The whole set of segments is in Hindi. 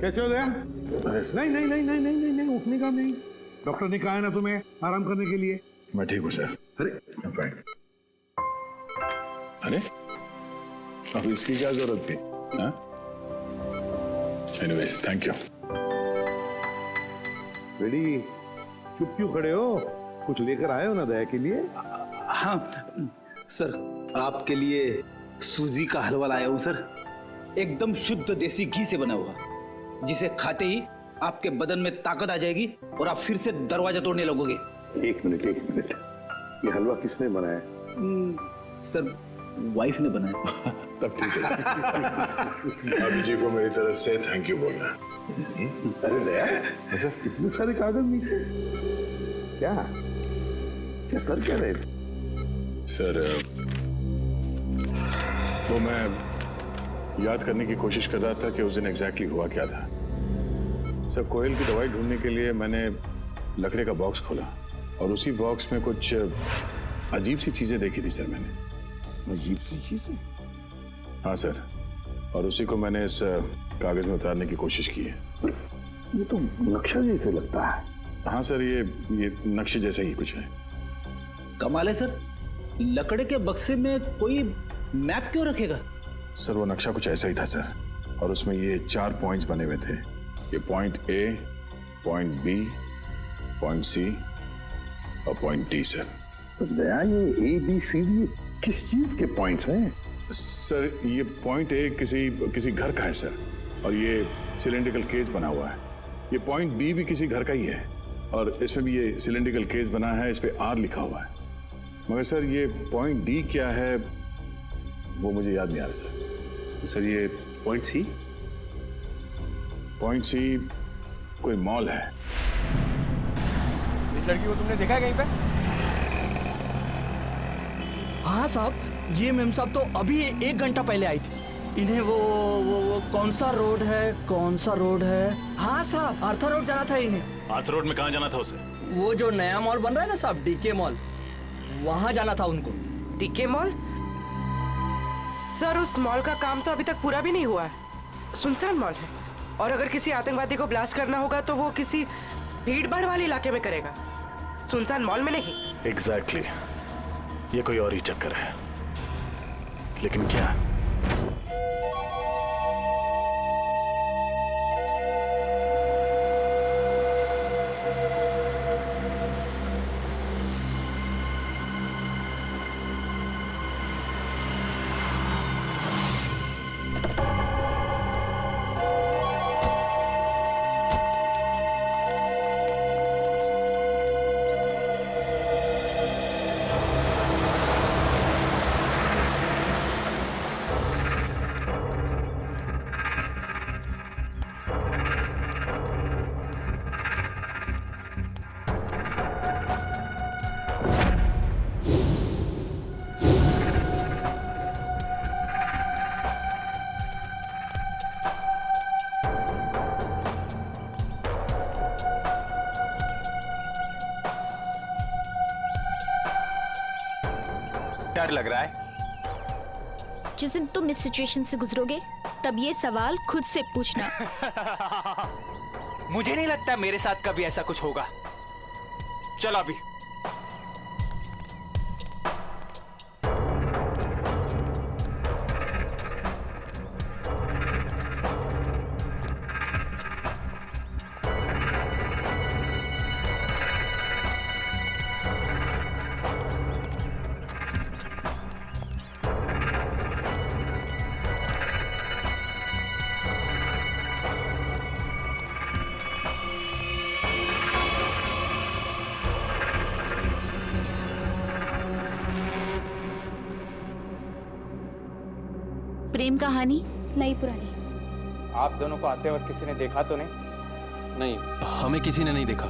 कैसे हो गया? नहीं नहीं नहीं नहीं नहीं नहीं नहीं, उठने का नहीं। डॉक्टर ने कहा है ना तुम्हें आराम करने के लिए। मैं ठीक हूँ सर। अरे अरे अब इसकी क्या जरूरत थी? Anyways thank you. बेटी चुप क्यों खड़े हो? कुछ लेकर आए हो ना दया के लिए? हाँ सर, आपके लिए सूजी का हलवा लाया हूं सर, एकदम शुद्ध देसी घी से बना हुआ, जिसे खाते ही आपके बदन में ताकत आ जाएगी और आप फिर से दरवाजा तोड़ने लगोगे। एक मिनट, ये हलवा किसने बनाया? सर वाइफ ने बनाया। तब ठीक है। अभी जी को मेरी तरफ से थैंक यू बोलना। अरे दया, अच्छा इतने सारे कागज नीचे क्या क्या कर क्या रहे थे? सर वो मैं याद करने की कोशिश कर रहा था कि उस दिन एग्जैक्टली हुआ क्या था। सर कोयल की दवाई ढूंढने के लिए मैंने लकड़े का बॉक्स खोला और उसी बॉक्स में कुछ अजीब सी चीजें देखी थी सर मैंने। अजीब सी चीजें? हाँ सर, और उसी को मैंने इस कागज में उतारने की कोशिश की है। ये तो नक्शा जैसे लगता है। हाँ सर, ये नक्शे जैसा ही कुछ है। कमाल है सर, लकड़े के बक्से में कोई मैप क्यों रखेगा? सर वो नक्शा कुछ ऐसा ही था सर, और उसमें ये 4 पॉइंट्स बने हुए थे। ये point A, point B, point C और पॉइंट डी सर। तो दया ये ए बी सी डी किस चीज के पॉइंट्स हैं? सर ये पॉइंट ए किसी घर का है सर, और ये सिलेंड्रिकल केस बना हुआ है। ये पॉइंट बी भी किसी घर का ही है, और इसमें भी ये सिलेंड्रिकल केस बना है, इस पे आर लिखा हुआ है। मगर सर ये पॉइंट डी क्या है वो मुझे याद नहीं आ रहा सर। तो सर ये पॉइंट सी? पॉइंट सी कोई मॉल है। इस लड़की को तुमने देखा है कहीं पे? हाँ साहब, ये मेम साहब तो अभी 1 घंटा पहले आई थी। इन्हें वो कौन सा रोड है? हाँ साहब, आर्थर रोड जाना था इन्हें। आर्थर रोड में कहाँ जाना था उसे? वो जो नया मॉल बन रहा है ना साहब, डीके मॉल, वहाँ जाना था उनको। DK mall? सर उस मॉल का काम तो अभी तक पूरा भी नहीं हुआ है, सुनसान मॉल है, और अगर किसी आतंकवादी को ब्लास्ट करना होगा तो वो किसी भीड़ भाड़ वाले इलाके में करेगा, सुनसान मॉल में नहीं। एग्जैक्टली, ये कोई और ही चक्कर है। लेकिन क्या? डर लग रहा है? जिस दिन तुम इस सिचुएशन से गुजरोगे तब ये सवाल खुद से पूछना। मुझे नहीं लगता मेरे साथ कभी ऐसा कुछ होगा। चलो अभी। प्रेम कहानी नई पुरानी। आप दोनों को आते वक्त किसी ने देखा तो नहीं? नहीं, हमें किसी ने नहीं देखा।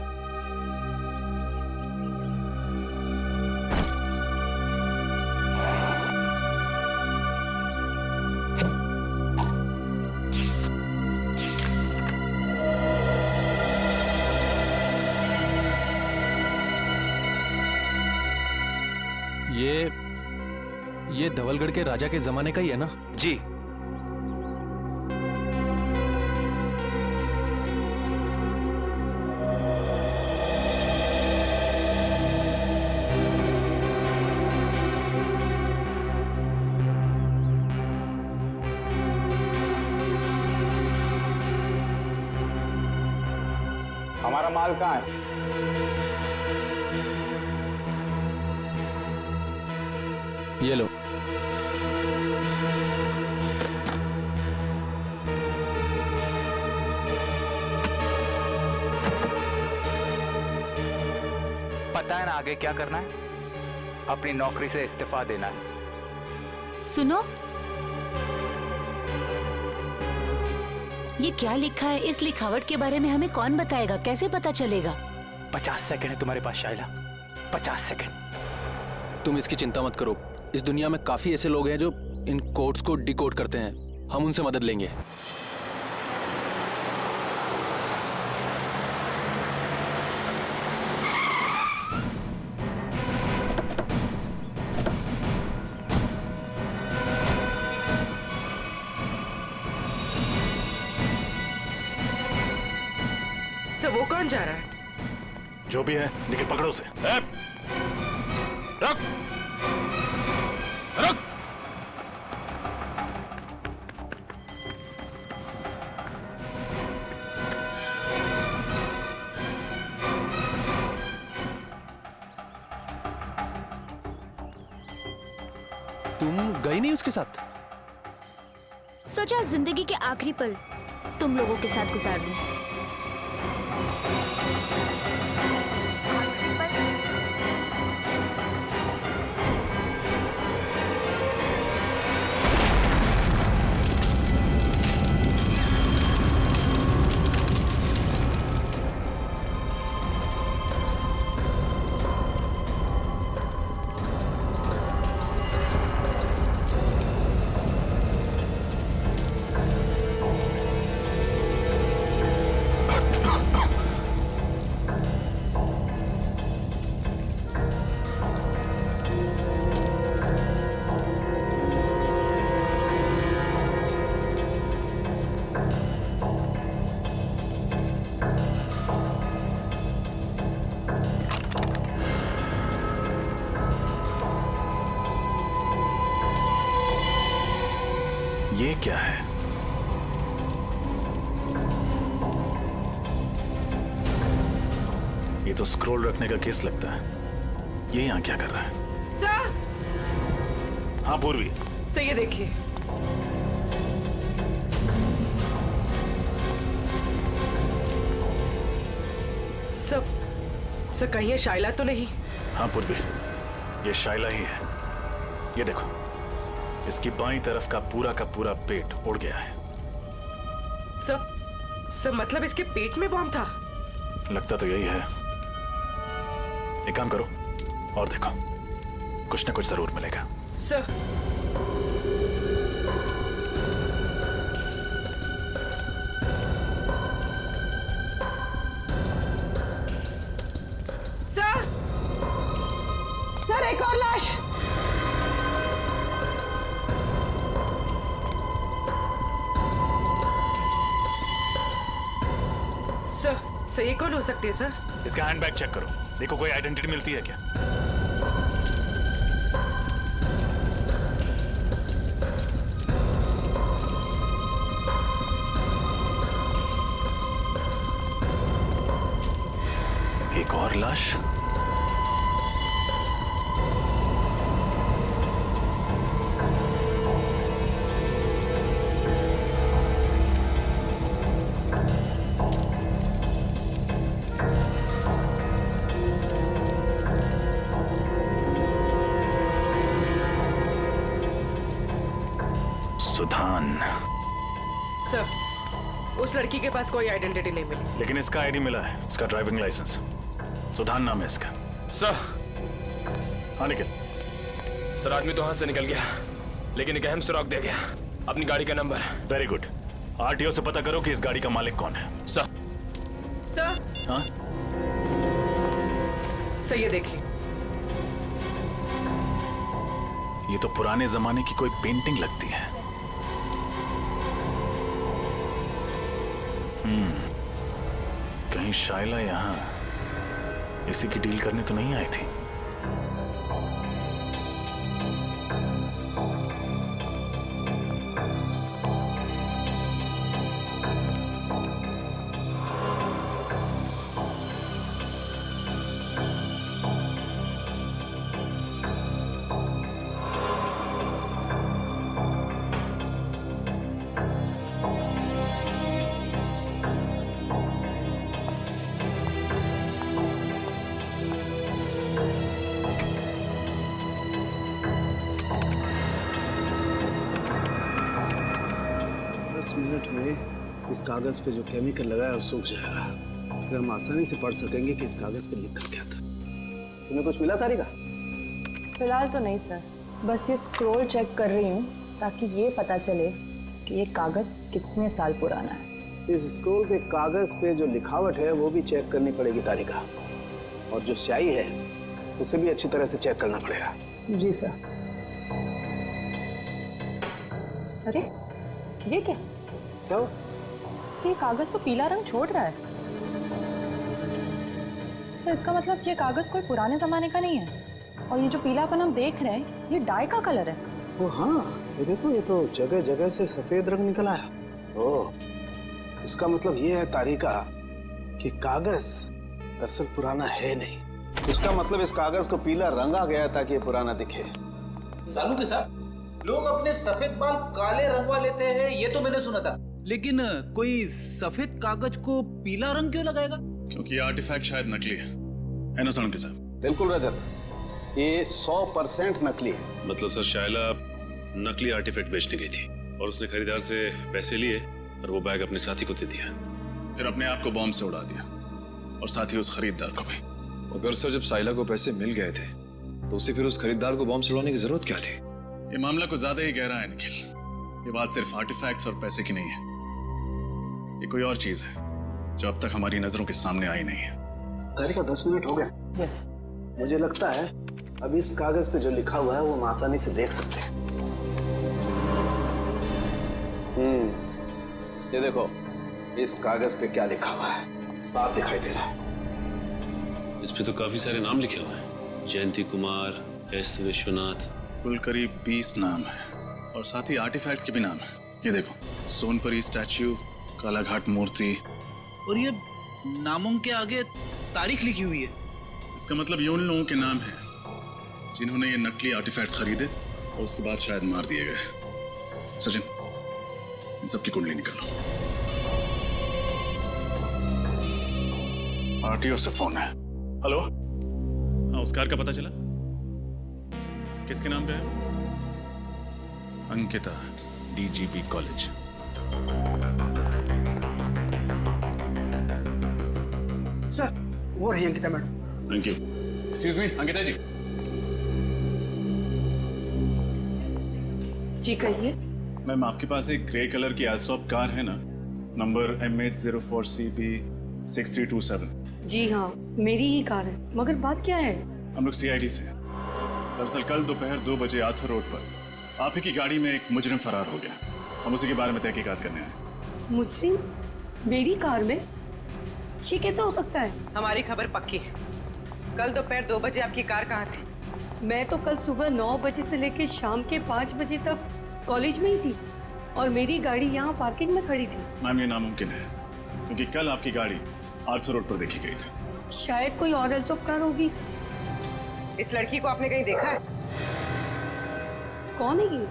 ये धवलगढ़ के राजा के जमाने का ही है ना? जी। हमारा माल कहाँ है? ये लो। पता है ना आगे क्या करना है? अपनी नौकरी से इस्तीफा देना है। सुनो, ये क्या लिखा है? इस लिखावट के बारे में हमें कौन बताएगा? कैसे पता चलेगा? 50 सेकंड है तुम्हारे पास शाइला, 50 सेकंड। तुम इसकी चिंता मत करो। इस दुनिया में काफी ऐसे लोग हैं जो इन कोड्स को डिकोड करते हैं। हम उनसे मदद लेंगे। सर वो कौन जा रहा है? जो भी है लेकिन पकड़ो उसे। रख रख। तुम गई नहीं उसके साथ? सोचा जिंदगी के आखिरी पल तुम लोगों के साथ गुजार दूं। ये क्या है? ये तो स्क्रॉल रखने का केस लगता है। ये यहाँ क्या कर रहा है? सर! हाँ पूर्वी। सर ये देखिए। सर कहीं ये शाइला तो नहीं? हाँ पूर्वी, ये शाइला ही है। ये देखो, इसकी बाईं तरफ का पूरा पेट उड़ गया है। सर मतलब इसके पेट में बॉम्ब था? लगता तो यही है। एक काम करो और देखो, कुछ ना कुछ जरूर मिलेगा। सर सर एक और लाश। सर ये कौन हो सकती है सर? इसका हैंडबैग चेक करो, देखो कोई आइडेंटिटी मिलती है क्या। एक और लाश। सुधान। सर उस लड़की के पास कोई आइडेंटिटी नहीं मिली। लेकिन इसका आईडी मिला है, इसका ड्राइविंग लाइसेंस। सुधान नाम है इसका। सर। हाँ निखिल। सर आदमी तो हाथ से निकल गया, लेकिन एक अहम सुराग दे गया, अपनी गाड़ी का नंबर। Very good. आरटीओ से पता करो कि इस गाड़ी का मालिक कौन है। सर। हाँ? सर ये देखिए। ये तो पुराने जमाने की कोई पेंटिंग लगती है। कहीं शाइला यहाँ इसी की डील करने तो नहीं आई थी। 10 मिनट में इस कागज पे जो केमिकल लगा है वो सूख जाएगा। फिर हम आसानी से पढ़ सकेंगे कि इस कागज पे लिखा क्या था। तुम्हें कुछ मिला तारिका? फिलहाल तो नहीं सर, बस ये स्क्रॉल चेक कर रही हूँ ताकि ये पता चले कि ये कागज कितने साल पुराना है। इस स्क्रॉल के कागज पे जो लिखावट है वो भी चेक करनी पड़ेगी तारिका, और जो स्याही है उसे भी अच्छी तरह से चेक करना पड़ेगा। जी सर। अरे ये क्या? ये कागज तो पीला रंग छोड़ रहा है। सर इसका मतलब ये कागज कोई पुराने जमाने का नहीं है, और ये जो पीलापन हम देख रहे हैं ये डाई का कलर है। ओ हाँ, ये देखो, ये तो जगह जगह से सफेद रंग निकल आया। ओह, इसका मतलब ये है तारिका कि कागज दरअसल पुराना है नहीं। इसका मतलब इस कागज को पीला रंगा गया ताकि ये पुराना दिखे। सालू के साथ लोग अपने सफेद बाल काले रंगवा लेते हैं, ये तो मैंने सुना था, लेकिन कोई सफेद कागज को पीला रंग क्यों लगाएगा? क्योंकि ये आर्टिफैक्ट शायद नकली है ना सालू के साथ? बिल्कुल रजत, ये 100% नकली है। मतलब सर शायला नकली आर्टिफैक्ट बेचने गई थी और उसने खरीदार से पैसे लिए और वो बैग अपने साथी को दे दिया, फिर अपने आप को बॉम्ब से उड़ा दिया और साथ ही उस खरीदार को भी। अगर सर जब साइला को पैसे मिल गए थे तो उसे फिर उस खरीदार को बॉम्ब से उड़ाने की जरूरत क्या थी? ये मामला कुछ ज्यादा ही गहरा है निखिल। ये बात सिर्फ आर्टिफैक्ट्स और पैसे की नहीं है, ये कोई और चीज है जो अब तक हमारी नजरों के सामने आई नहीं है। तारिका 10 मिनट हो गए। यस। मुझे लगता है अब इस कागज पे जो लिखा हुआ है वो हम आसानी से देख सकते हैं। ये देखो, इस कागज पे क्या लिखा हुआ है, साफ दिखाई दे रहा है। इस पे तो काफी सारे नाम लिखे हुए हैं, जयंती कुमार, एस विश्वनाथ। कुल करीब 20 नाम है और साथ ही आर्टिफैक्ट्स के भी नाम है। ये देखो, सोनपरी स्टैच्यू, कालाघाट मूर्ति, और ये नामों के आगे तारीख लिखी हुई है। इसका मतलब ये उन लोगों के नाम हैं जिन्होंने ये नकली आर्टिफैक्ट्स खरीदे और उसके बाद शायद मार दिए गए। सचिन, इन सबकी कुंडली निकालो। आरटीओ से फोन है। हेलो, हाँ, उस कार का पता चला? किसके नाम पे है? Ankita, DGP college. सर, वो रही Ankita madam. Thank you. Excuse me, Ankita ji. जी कहिए। मैम, आपके पास एक ग्रे कलर की एल्सॉप कार है ना, नंबर MH04CB 6327? जी हाँ, मेरी ही कार है, मगर बात क्या है? हम लोग CID से हैं। दरअसल कल दोपहर 2 बजे आर्थर रोड पर आप ही की गाड़ी में एक मुजरिम फरार हो गया। हम उसी के बारे में तहकीकात करने आए। मुजरिम मेरी कार में? ये कैसे हो सकता है? हमारी खबर पक्की है। कल दोपहर 2 बजे आपकी कार कहाँ थी? मैं तो कल सुबह 9 बजे से लेकर शाम के 5 बजे तक कॉलेज में ही थी और मेरी गाड़ी यहाँ पार्किंग में खड़ी थी। मैम, ये नामुमकिन है क्योंकि कल आपकी गाड़ी आर्थर रोड पर देखी गई थी। शायद कोई और एल्सॉप कार होगी। इस लड़की को आपने कहीं देखा है? कौन है ये?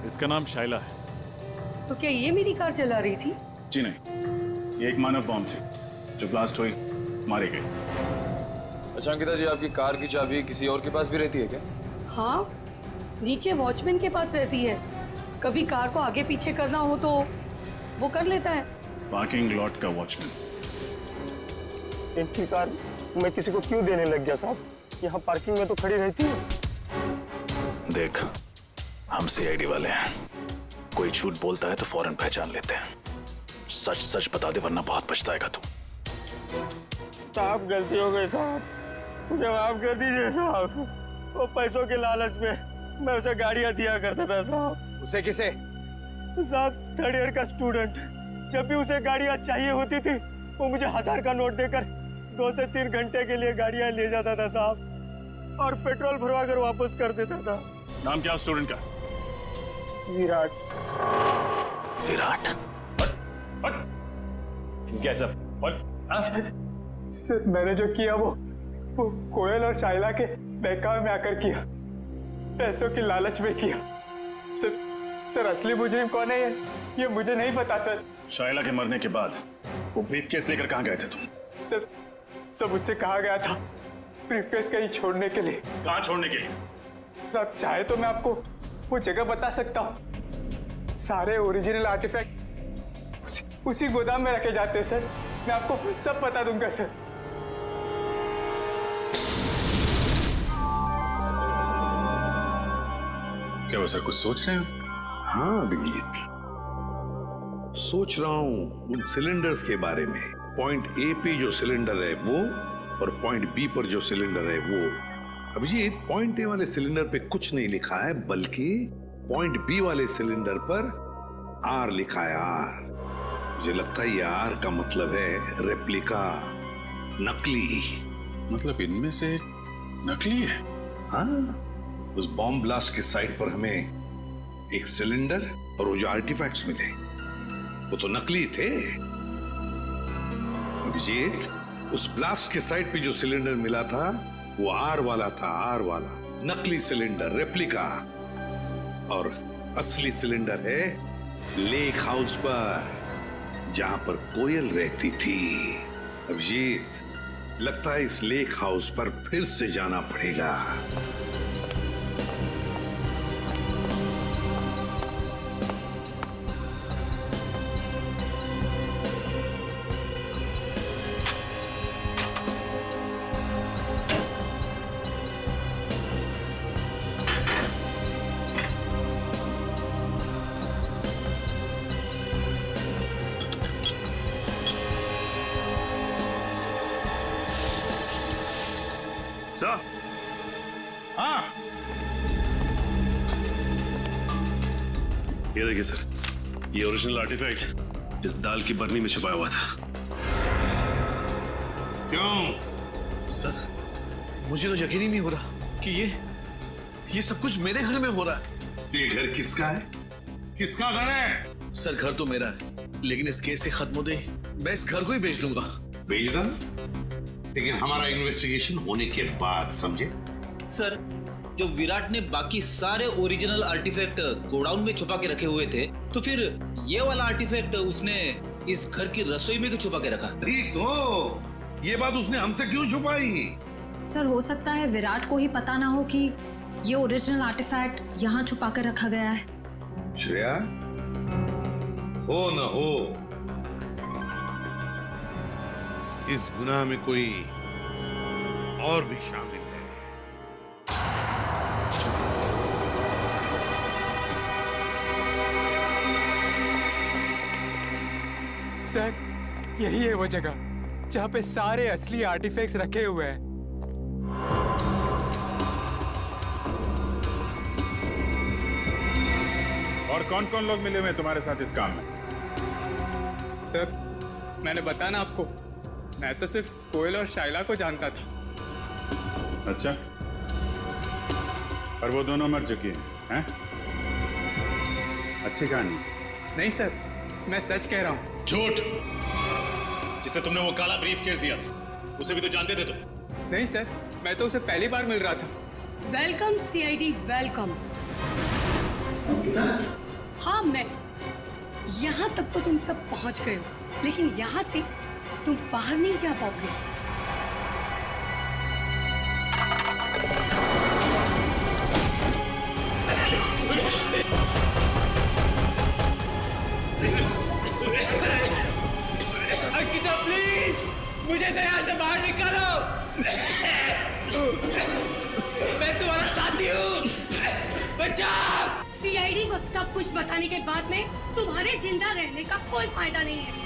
इसका नाम शाइला है। तो क्या ये मेरी कार चला रही थी? जी नहीं, ये एक मानव बॉम्ब थी जो ब्लास्ट हुई, मारी गई। अच्छा अंकिता जी, आपकी कार की चाबी किसी और के पास भी रहती है क्या? हाँ, नीचे वॉचमैन के पास रहती है। कभी कार को आगे पीछे करना हो तो वो कर लेता है। पार्किंग लॉट का वॉचमैन। इनकी कार मैं किसी को क्यों देने लग गया साहब? यहाँ पार्किंग में तो खड़ी रहती है। देख, हम CID वाले हैं, कोई झूठ बोलता है तो फौरन पहचान लेते हैं। सच सच बता दे वरना बहुत पछताएगा तू। साहब गलती हो गई साहब, मुझे माफ कर दीजिए साहब। वो पैसों के लालच में मैं उसे गाड़ियाँ दिया करता था साहब। उसे किसे? साहब, 3rd ईयर का स्टूडेंट। जब भी उसे गाड़ियाँ चाहिए होती थी वो मुझे 1000 का नोट देकर 2 से 3 घंटे के लिए गाड़ियाँ ले जाता था साहब, और पेट्रोल भरवा कर वापस कर देता था। नाम क्या स्टूडेंट का? विराट। विराट? कैसा? सर, मैंने जो किया वो कोयल और शाइला के बहकावे में आकर किया, पैसों की लालच में किया। सर असली मुजरिम कौन है ये मुझे नहीं पता सर। शाइला के मरने के बाद वो ब्रीफकेस लेकर कहाँ गए थे तुम? सर मुझसे कहा गया था ब्रीफकेस कहीं छोड़ने के लिए। कहाँ छोड़ने के लिए? सर, आप चाहे तो मैं आपको वो जगह बता सकता हूँ। सारे ओरिजिनल आर्टिफैक्ट उसी गोदाम में रखे जाते हैं सर। मैं आपको सब बता दूंगा सर। क्या वो सर कुछ सोच रहे हैं? हाँ अभिजीत, सोच रहा हूं उन सिलेंडर्स के बारे में। पॉइंट ए पे जो सिलेंडर है वो, और पॉइंट बी पर जो सिलेंडर है वो। अभिजीत, पॉइंट ए वाले सिलेंडर पे कुछ नहीं लिखा है, बल्कि पॉइंट बी वाले सिलेंडर पर आर लिखा है, आर। मुझे लगता है ये आर का मतलब है रेप्लिका, नकली। मतलब इनमें से नकली है? हाँ, उस बॉम्ब ब्लास्ट के साइट पर हमें एक सिलेंडर और वो जो आर्टिफैक्ट्स मिले वो तो नकली थे। अभिजीत, उस ब्लास्ट के साइट पे जो सिलेंडर मिला था वो आर वाला था, आर वाला, नकली सिलेंडर, रेप्लिका। और असली सिलेंडर है लेक हाउस पर, जहां पर कोयल रहती थी। अभिजीत, लगता है इस लेक हाउस पर फिर से जाना पड़ेगा। सर, हाँ, ये देखिए सर, ये ओरिजिनल आर्टिफैक्ट जिस दाल की बरनी में छुपाया हुआ था। क्यों? सर, मुझे तो यकीन ही नहीं हो रहा कि ये सब कुछ मेरे घर में हो रहा है। ये घर किसका है? किसका घर है? सर, घर तो मेरा है, लेकिन इस केस के खत्म होते ही मैं इस घर को ही बेच दूंगा। बेचना? लेकिन हमारा इन्वेस्टिगेशन होने के बाद, समझे? सर, जब विराट ने बाकी सारे ओरिजिनल आर्टिफैक्ट गोडाउन में छुपा के रखे हुए थे, तो फिर ये वाला आर्टिफैक्ट उसने इस घर की रसोई में क्यों छुपा के रखा? ठीक तो, ये बात उसने हमसे क्यों छुपाई? सर, हो सकता है विराट को ही पता ना हो कि ये ओरिजिनल आर्टिफैक्ट यहाँ छुपा कर रखा गया है। श्रेया, हो न हो, इस गुनाह में कोई और भी शामिल है। सर, यही है वो जगह जहाँ पे सारे असली आर्टिफैक्ट्स रखे हुए हैं। और कौन कौन लोग मिले हुए तुम्हारे साथ इस काम में? सर, मैंने बताया ना आपको, मैं तो सिर्फ कोयल और शाइला को जानता था। अच्छा, और वो दोनों मर चुकी हैं? अच्छी कहानी। नहीं सर, मैं सच कह रहा हूँ। झूठ! जिसे तुमने वो काला ब्रीफ केस दिया था, उसे भी तो जानते थे तुम। नहीं सर, मैं तो उसे पहली बार मिल रहा था। Welcome CID, welcome. हाँ, मैं यहाँ तक तो तुम सब पहुँच गए हो, लेकिन यहाँ से तुम बाहर नहीं जा पाओगे। अंकिता, प्लीज मुझे तो यहाँ से बाहर निकालो। मैं तुम्हारा साथी हूँ, बचाओ। सीआईडी को सब कुछ बताने के बाद में तुम्हारे जिंदा रहने का कोई फायदा नहीं है।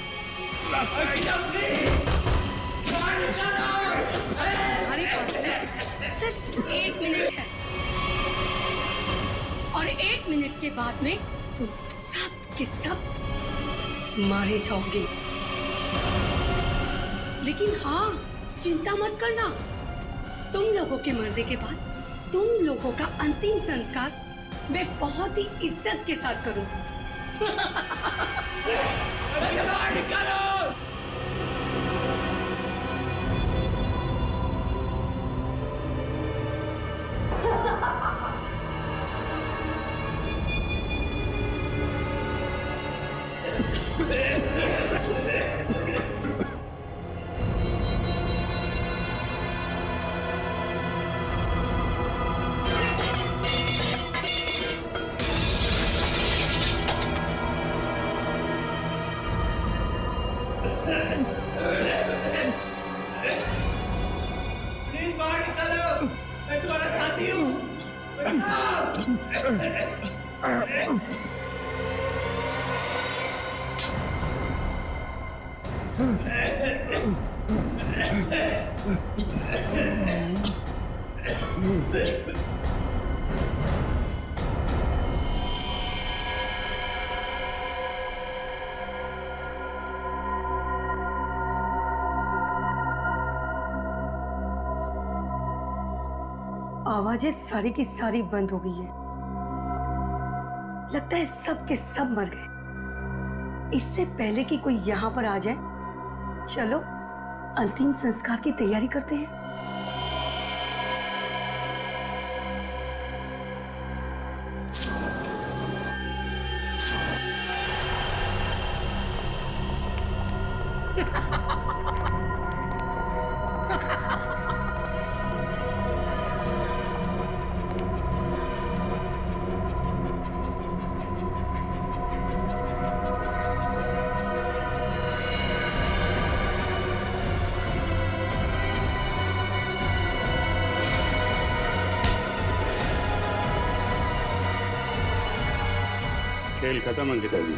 तुम्हारे पास में सिर्फ 1 मिनट है, और 1 मिनट के बाद में तुम सब के सब मारे जाओगे। लेकिन हाँ, चिंता मत करना, तुम लोगों के मरने के बाद तुम लोगों का अंतिम संस्कार मैं बहुत ही इज्जत के साथ करूंगी। निकालो। प्लीज बाहर निकलो, मैं तुम्हारा साथी हूँ। आवाजें सारी की सारी बंद हो गई है। लगता है सब के सब मर गए। इससे पहले कि कोई यहाँ पर आ जाए, चलो अंतिम संस्कार की तैयारी करते हैं। खेल खत्म अंकिता जी।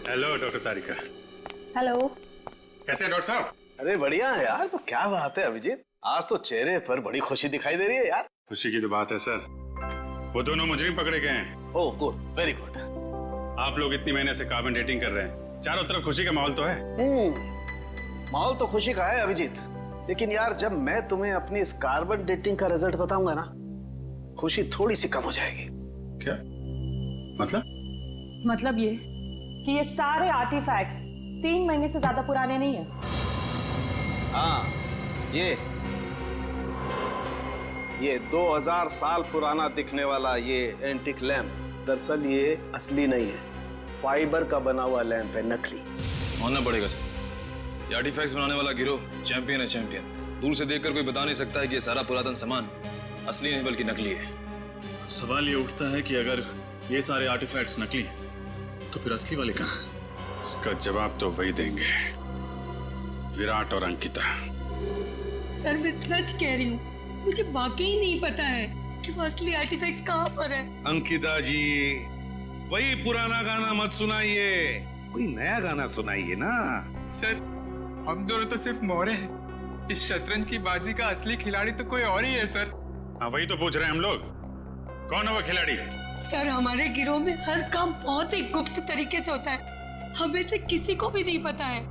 हेलो डॉक्टर तारिका। हेलो। कैसे हैं डॉक्टर साहब? अरे बढ़िया है यार। तो क्या बात है अभिजीत, आज तो चेहरे पर बड़ी खुशी दिखाई दे रही है यार। खुशी की तो बात है सर, वो दोनों मुजरिम पकड़े गए हैं। Oh good, very good. आप लोग इतनी महीने से कार्बन डेटिंग कर रहे हैं, चारों तरफ खुशी का माहौल तो है। माहौल तो खुशी का है अभिजीत, लेकिन यार जब मैं तुम्हें अपनी इस कार्बन डेटिंग का रिजल्ट बताऊंगा ना, खुशी थोड़ी सी कम हो जाएगी। क्या मतलब ये कि ये सारे आर्टिफैक्ट्स 3 महीने से ज्यादा पुराने नहीं है। हाँ, ये 2000 साल पुराना दिखने वाला ये एंटिक लैंप दरअसल ये असली नहीं है, फाइबर का बना हुआ लैंप है, नकली। मानना पड़ेगा सर, ये आर्टिफैक्ट्स बनाने वाला गिरोह चैंपियन है, चैंपियन। दूर से देखकर कोई बता नहीं सकता है कि ये सारा पुरातन सामान असली नहीं बल्कि नकली है। सवाल ये उठता है कि अगर ये सारे आर्टिफैक्ट्स नकली हैं तो फिर असली वाले कहाँ हैं? इसका जवाब तो वही देंगे, विराट और अंकिता। सर मैं सच कह रही हूँ, मुझे वाकई नहीं पता है कि वो असली आर्टिफैक्ट्स कहाँ पर है। अंकिता जी, वही पुराना गाना मत सुनाइए, कोई नया गाना सुनाइए ना। सर हम दोनों तो सिर्फ मोहरे हैं, इस शतरंज की बाजी का असली खिलाड़ी तो कोई और ही है सर। हाँ वही तो पूछ रहे हैं हम लोग, कौन है वो खिलाड़ी? सर हमारे गिरोह में हर काम बहुत ही गुप्त तरीके से होता है, हमें से किसी को भी नहीं पता है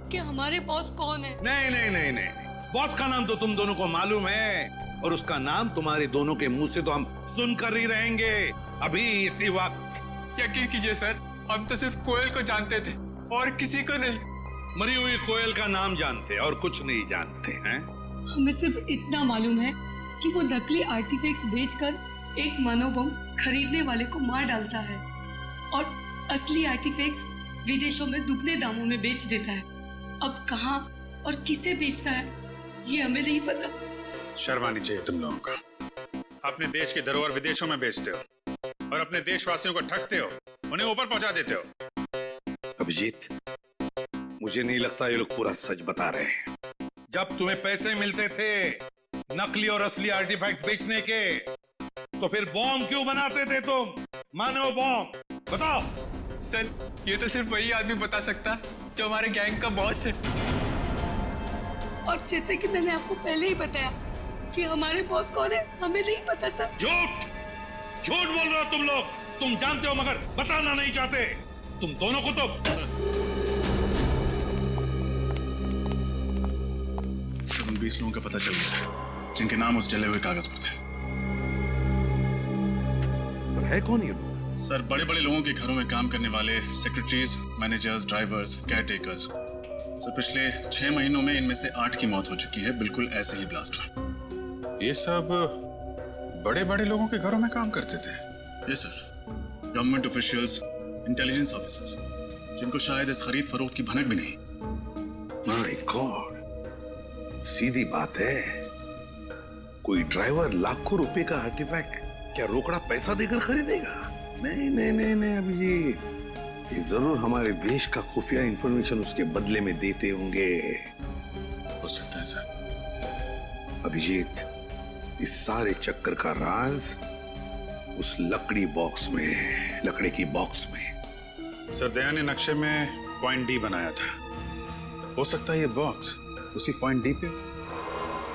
कि हमारे बॉस कौन है। नहीं नहीं नहीं नहीं, बॉस का नाम तो तुम दोनों को मालूम है, और उसका नाम तुम्हारे दोनों के मुंह से तो हम सुनकर ही रहेंगे अभी इसी वक्त। यकीन कीजिए सर, हम तो सिर्फ कोयल को जानते थे और किसी को नहीं। मरी हुई कोयल का नाम जानते और कुछ नहीं जानते हैं। हमें सिर्फ इतना मालूम है कि वो नकली आर्टिफैक्ट्स बेचकर एक मनोबम खरीदने वाले को मार डालता है और असली आर्टिफैक्ट्स विदेशों में दुगने दामों में बेच देता है। अब कहाँ और किसे बेचता है ये हमें नहीं पता। शर्म आनी चाहिए तुम लोगों का, अपने देश की धरोहर विदेशों में बेचते हो और अपने देशवासियों को ठगते हो, उन्हें ऊपर पहुंचा देते हो। अभिजीत, मुझे नहीं लगता ये लोग पूरा सच बता रहे हैं। जब तुम्हें पैसे मिलते थे नकली और असली आर्टिफैक्ट्स बेचने के, तो फिर बॉम्ब क्यों बनाते थे तुम? मानो बॉम्ब, बताओ। सर ये तो सिर्फ वही आदमी बता सकता जो हमारे गैंग का बॉस है। और जैसे कि मैंने आपको पहले ही बताया कि हमारे बॉस कौन है हमें नहीं पता सर। झूठ बोल रहे हो तुम लोग, तुम जानते हो मगर बताना नहीं चाहते। तुम दोनों को तो सर, उन 20 लोगों का पता चल गया था जिनके नाम उस जले हुए कागज पर थे। पर है कौन ये लोग? सर, बड़े बड़े लोगों के घरों में काम करने वाले secretaries, managers, drivers, caretakers. Sir, पिछले 6 महीनों में इनमें से 8 की मौत हो चुकी है, बिल्कुल ऐसे ही ब्लास्ट हुआ। ये सब बड़े बड़े लोगों के घरों में काम करते थे। Yes sir, government officials, intelligence officers, जिनको शायद इस खरीद फरोख्त की भनक भी नहीं। माय गॉड, सीधी बात है, कोई ड्राइवर लाखों रुपए का आर्टिफैक्ट क्या रोकड़ा पैसा देकर खरीदेगा? नहीं नहीं नहीं नहीं अभिजीत, ये जरूर हमारे देश का खुफिया इंफॉर्मेशन उसके बदले में देते होंगे। हो सकता है सर। अभिजीत, इस सारे चक्कर का राज उस लकड़ी बॉक्स में है, लकड़ी की बॉक्स में। सर, दया ने नक्शे में पॉइंट डी बनाया था। हो सकता है ये बॉक्स उसी पॉइंट डी पे।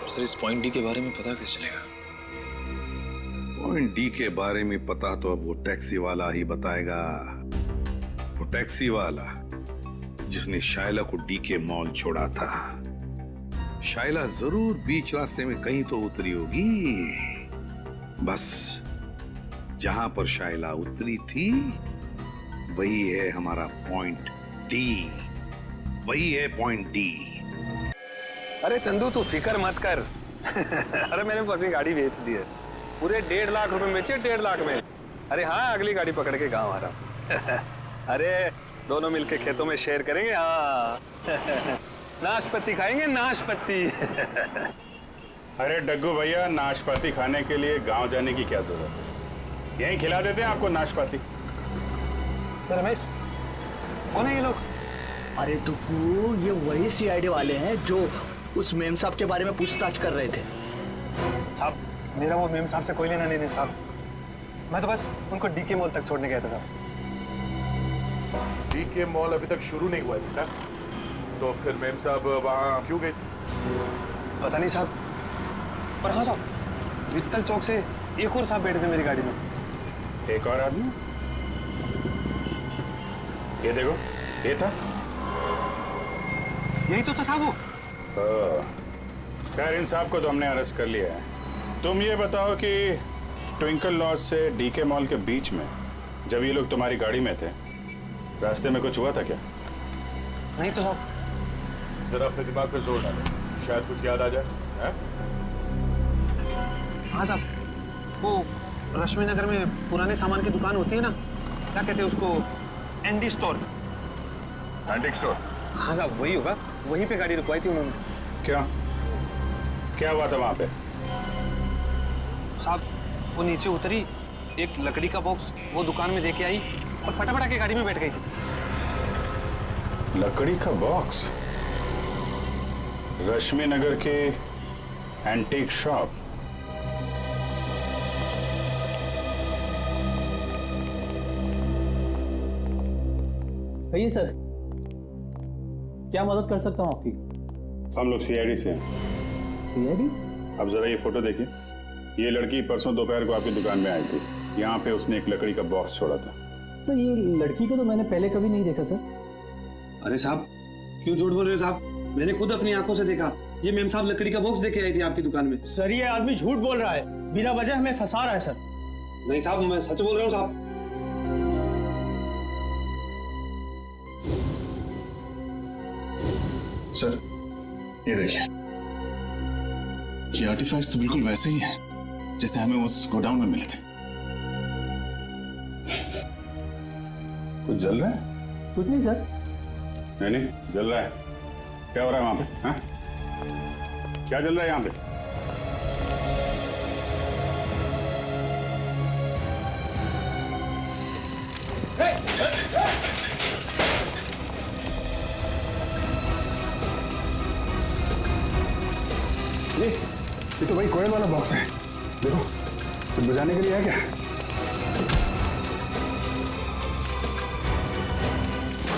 सर, इस पॉइंट डी के बारे में पता कैसे चलेगा? पॉइंट डी के बारे में पता तो अब वो टैक्सी वाला ही बताएगा। वो टैक्सी वाला जिसने शाइला को डी के मॉल छोड़ा था। शाइला जरूर बीच रास्ते में कहीं तो उतरी होगी। बस जहां पर शाइला उतरी थी वही है हमारा पॉइंट डी, वही है पॉइंट डी। अरे चंदू, तू फिक्र मत कर। अरे मैंने अपनी गाड़ी बेच दी है, पूरे 1.5 लाख रुपए में बेचे, 1.5 लाख में। अरे हाँ, अगली गाड़ी पकड़ के गांव आ रहा। अरे दोनों मिलके खेतों में शेयर करेंगे। हाँ नाशपाती खाएंगे, नाशपाती। अरे डग्गू भैया, नाशपाती खाने के लिए गांव जाने की क्या जरूरत है, यहीं खिला देते हैं आपको नाशपाती। रमेश, कौन है ये लोग? अरे तो वो ये वही सीआईडी वाले हैं जो उस मेम साहब के बारे में पूछताछ कर रहे थे। साहब, मेरा वो मेम साहब से कोई लेना नहीं साहब। मैं तो बस उनको डीके मॉल तक छोड़ने गया था साहब। डीके मॉल अभी तक शुरू नहीं हुआ है बेटा, तो फिर मेम साहब वहाँ क्यों गए थे? पता नहीं साहब, पर हाँ साहब, वित्तल चौक से एक और साहब बैठे थे मेरी गाड़ी में। एक और आदमी? ये देखो, ये था। यही तो था साहब वो। खैर, इन साहब को तो हमने अरेस्ट कर लिया है। तुम ये बताओ कि ट्विंकल लॉज से डीके मॉल के बीच में जब ये लोग तुम्हारी गाड़ी में थे, रास्ते में कुछ हुआ था क्या? नहीं तो साहब। जरा अपने दिमाग पे जोर डालो, शायद कुछ याद आ जाए। हाँ साहब, वो रश्मि नगर में पुराने सामान की दुकान होती है ना, क्या कहते हैं उसको, एंडी स्टोर। Antique store? हाँ साहब, वही होगा। वहीं पे गाड़ी रुकवाई थी उन्होंने। क्या क्या हुआ था वहां पे? साहब, वो नीचे उतरी, एक लकड़ी का बॉक्स वो दुकान में देके आई और फटाफट आके गाड़ी में बैठ गई थी। लकड़ी का बॉक्स? रश्मि नगर के एंटीक शॉप? कहिए सर, क्या मदद कर सकता हूँ आपकी? हम लोग सीआईडी से हैं। सीआईडी? अब जरा ये फोटो देखिए। ये लड़की परसों दोपहर को आपकी दुकान में आई थी। यहाँ पे उसने एक लकड़ी का बॉक्स छोड़ा था। तो ये लड़की को तो मैंने पहले कभी नहीं देखा सर। अरे साहब, क्यों झूठ बोल रहे हो साहब? मैंने खुद अपनी आंखों से देखा। ये मेम साहब लकड़ी का बॉक्स देके आई थी आपकी दुकान में। सर, ये आदमी झूठ बोल रहा है, बिना वजह हमें फंसा रहा है सर। नहीं साहब, मैं सच बोल रहा हूँ साहब। सर, ये देखिए, ये आर्टिफैक्ट्स तो बिल्कुल वैसे ही हैं जैसे हमें उस गोडाउन में मिले थे। कुछ जल रहा है? कुछ नहीं सर। नहीं, जल रहा है। क्या हो रहा है वहां पे? हाँ? क्या जल रहा है यहाँ पे? ये तो भाई कोयल वाला बॉक्स है। देखो, कुछ बजाने के लिए है क्या?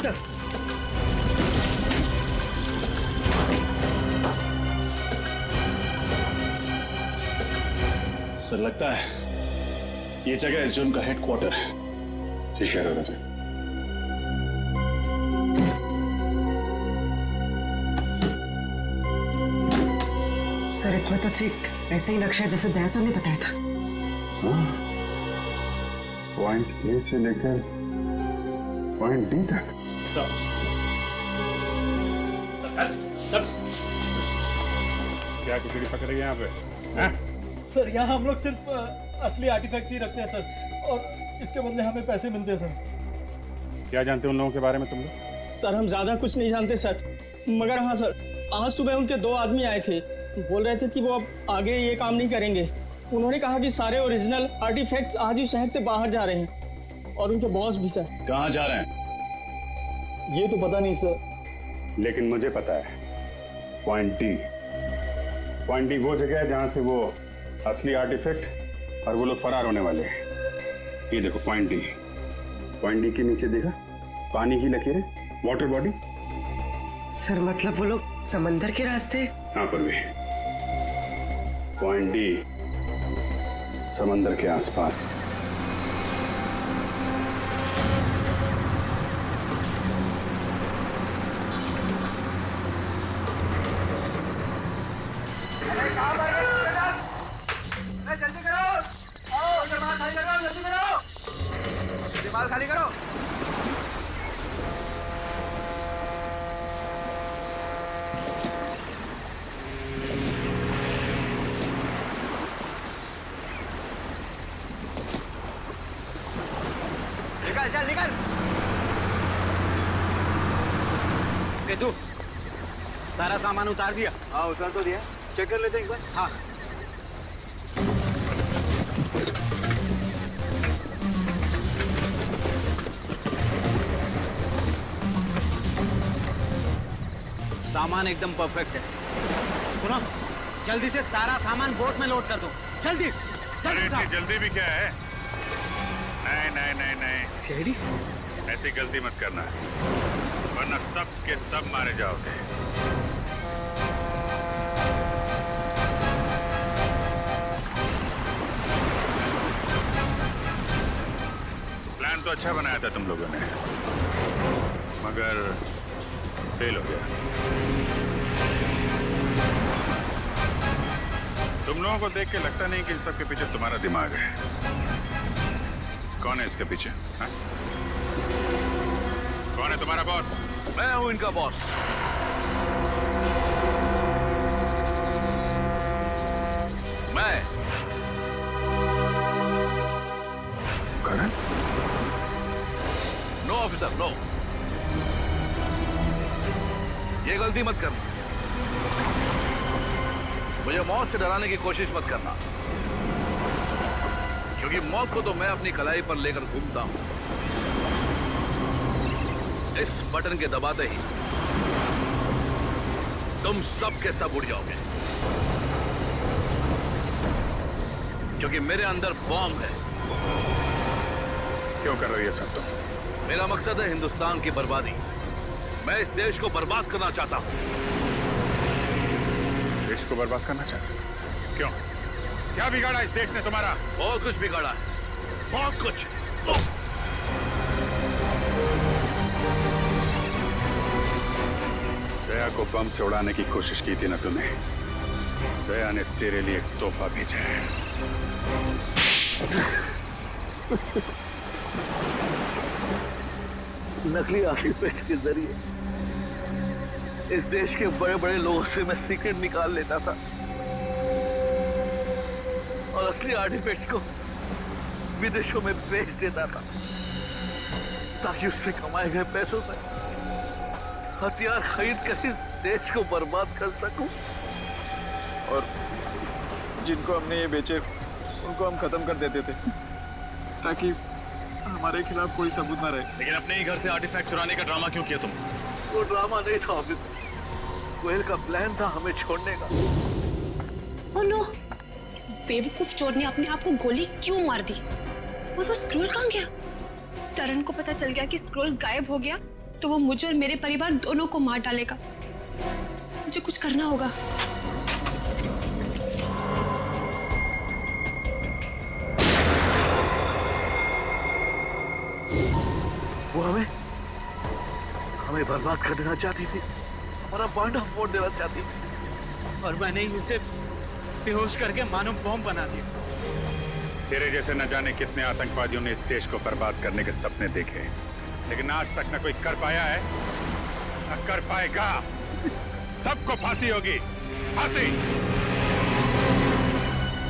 सर, सर, लगता है ये जगह इस जोन का हेडक्वार्टर है। ठीक है राजा। सर इसमें तो ठीक ऐसे ही नक्शा है जैसे दया सर ने बताया था। पॉइंट ए से लेकर पॉइंट डी तक। क्या खिचड़ी पक रही है यहाँ पे? सर यहाँ हम लोग सिर्फ असली आर्टिफैक्ट्स ही रखते हैं सर, और इसके बदले हमें पैसे मिलते हैं सर। क्या जानते हो उन लोगों के बारे में तुम लोग? सर हम ज्यादा कुछ नहीं जानते सर, मगर हाँ सर, आज सुबह उनके 2 आदमी आए थे, बोल रहे थे कि वो अब आगे ये काम नहीं करेंगे। उन्होंने कहा कि सारे ओरिजिनल आर्टिफैक्ट्स आज ही शहर से बाहर जा रहे हैं, और उनके बॉस भी सर। कहाँ जा रहे हैं? ये तो पता नहीं सर। लेकिन मुझे पता है, पॉइंट डी। पॉइंट डी वो जगह है जहां से वो असली आर्टिफैक्ट और वो लोग फरार होने वाले हैं। ये देखो पॉइंट डी। पॉइंट डी के नीचे देखा पानी की लकीरें, वाटर बॉडी। सर मतलब वो लोग समंदर के रास्ते? हाँ परवी, पॉइंट डी समंदर के आसपास। जल्दी करो, आओ दिमाग खाली करो, जल्दी करो, दिमाग खाली करो। निकल चल निकल। तू सारा सामान उतार दिया? हाँ उतार तो दिया, चेक कर लेते हैं एक बार। हाँ सामान एकदम परफेक्ट है। सुनो, जल्दी से सारा सामान बोट में लोड कर दो, जल्दी। अरे इतनी जल्दी भी क्या है? नहीं नहीं नहीं नहीं सीआईडी, ऐसी गलती मत करना, वरना सब के सब मारे जाओगे। प्लान तो अच्छा बनाया था तुम लोगों ने, मगर फेल हो गया। तुम लोगों को देख के लगता नहीं कि इन सब के पीछे तुम्हारा दिमाग है। कौन है इसके पीछे? हा? कौन है तुम्हारा बॉस? मैं हूं इनका बॉस। मैं करण? नो ऑफिसर नो, ये गलती मत करना। मुझे मौत से डराने की कोशिश मत करना, क्योंकि मौत को तो मैं अपनी कलाई पर लेकर घूमता हूं। इस बटन के दबाते ही तुम सब के सब उड़ जाओगे, क्योंकि मेरे अंदर बॉम्ब है। क्यों कर रहे हो ये सब तुम? मेरा मकसद है हिंदुस्तान की बर्बादी। मैं इस देश को बर्बाद करना चाहता हूं। देश को बर्बाद करना चाहते हो? क्यों? क्या बिगाड़ा इस देश ने तुम्हारा? बहुत कुछ बिगाड़ा है, बहुत कुछ। दया को बम से उड़ाने की कोशिश की थी ना तूने? दया ने तेरे लिए एक तोहफा भेजा है। नकली आर्टिफैक्ट के जरिए इस देश के बड़े बड़े लोगों से मैं सीक्रेट निकाल लेता था, और असली आर्टिफैक्ट्स को विदेशों में बेच देता था, ताकि उससे कमाए गए पैसों से हथियार खरीद कर इस देश को बर्बाद कर सकूं। और जिनको हमने ये बेचे उनको हम खत्म कर देते थे, ताकि हमारे खिलाफ कोई सबूत ना रहे। लेकिन अपने ही घर से आर्टिफैक्ट चुराने का ड्रामा क्यों किया तुम? वो ड्रामा नहीं था ऑफिसर, कोयल का प्लान था हमें छोड़ने का। ओह नो, इस बेवकूफ चोर ने अपने आप को गोली क्यों मार दी? और वो स्क्रोल कहाँ गया? तरन को पता चल गया कि स्क्रोल गायब हो गया, तो वो मुझे और मेरे परिवार दोनों को मार डालेगा। मुझे कुछ करना होगा। वो हमें बर्बाद कर देना चाहती थी, हमारा बांडा फोड़ देना चाहती थी, और मैंने ही उसे बेहोश करके मानो बॉम्ब बना दिया। तेरे जैसे न जाने कितने आतंकवादियों ने इस देश को बर्बाद करने के सपने देखे, लेकिन आज तक न कोई कर पाया है न कर पाएगा। सबको फांसी होगी, फांसी।